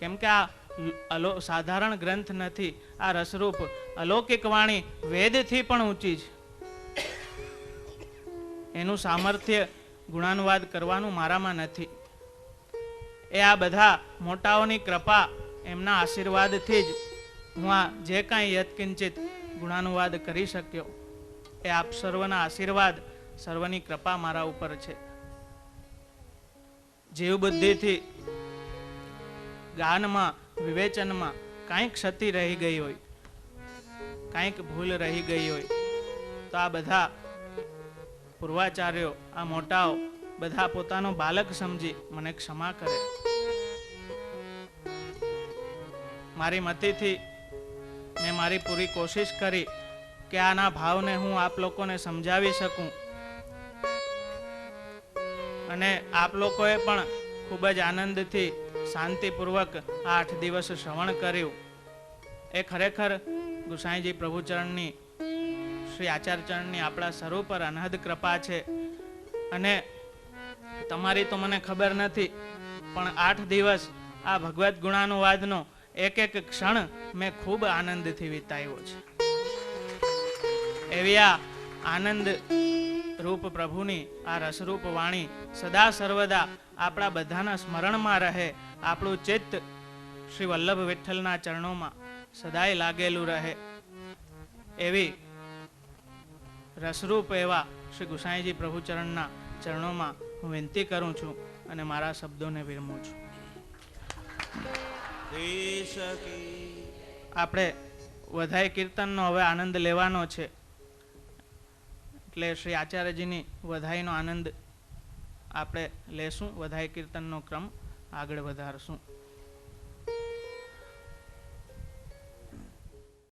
કેમ કે આ સાધારણ ગ્રંથ નથી. આ રસરૂપ અલૌકિક વાણી વેદથી પણ ઊંચી છે. એનું સામર્થ્ય ગુણાનુવાદ કરવાનું મારામાં નથી. એ આ બધા મોટાઓની કૃપા, એમના આશીર્વાદથી જ હું આ જે કાંઈ યત્કિંચિત ગુણાનુવાદ કરી શક્યો. એ આપ સર્વના આશીર્વાદ, સર્વની કૃપા મારા ઉપર છે. જીવ બુદ્ધિથી ગાનમાં, વિવેચનમાં કાંઈક ક્ષતિ રહી ગઈ હોય, કાંઈક ભૂલ રહી ગઈ હોય, તો આ બધા પૂર્વાચાર્યો, આ મોટાઓ બધા પોતાનો બાલક સમજી મને ક્ષમા કરે. મારી મતીથી મેં મારી પૂરી કોશિશ કરી કે આના ભાવને હું આપ લોકોને સમજાવી શકું, અને આપ લોકોએ પણ ખૂબ જ આનંદથી શાંતિપૂર્વક 8 દિવસ શ્રવણ કર્યું. એ ખરેખર ગુસાઈજી પ્રભુચરણની, શ્રી આચાર્યચરણની આપણા સર્વ પર અનહદ કૃપા છે. અને તમારી તો મને ખબર નથી, પણ 8 દિવસ આ ભગવદ્ ગુણાનુવાદનો એક એક ક્ષણ મેં ખૂબ આનંદથી વિતાવ્યો છે. એવી આ આનંદ રૂપ પ્રભુની આ રસરૂપ વાણી સદા સર્વદા આપણા બધાના સ્મરણમાં રહે. આપણું ચિત્ત શ્રી વલ્લભ વિઠ્ઠલના ચરણોમાં સદાય લાગેલું રહે. એવી રસરૂપ એવા શ્રી ગુસાઈજી પ્રભુચરણના ચરણોમાં હું વિનંતી કરું છું અને મારા શબ્દોને વિરમું છું. આપણે વધાઈ કીર્તનનો હવે આનંદ લેવાનો છે, એટલે શ્રી આચાર્યજીની વધાઈનો આનંદ આપણે લેશું. વધાઈ કીર્તનનો ક્રમ આગળ વધારશું.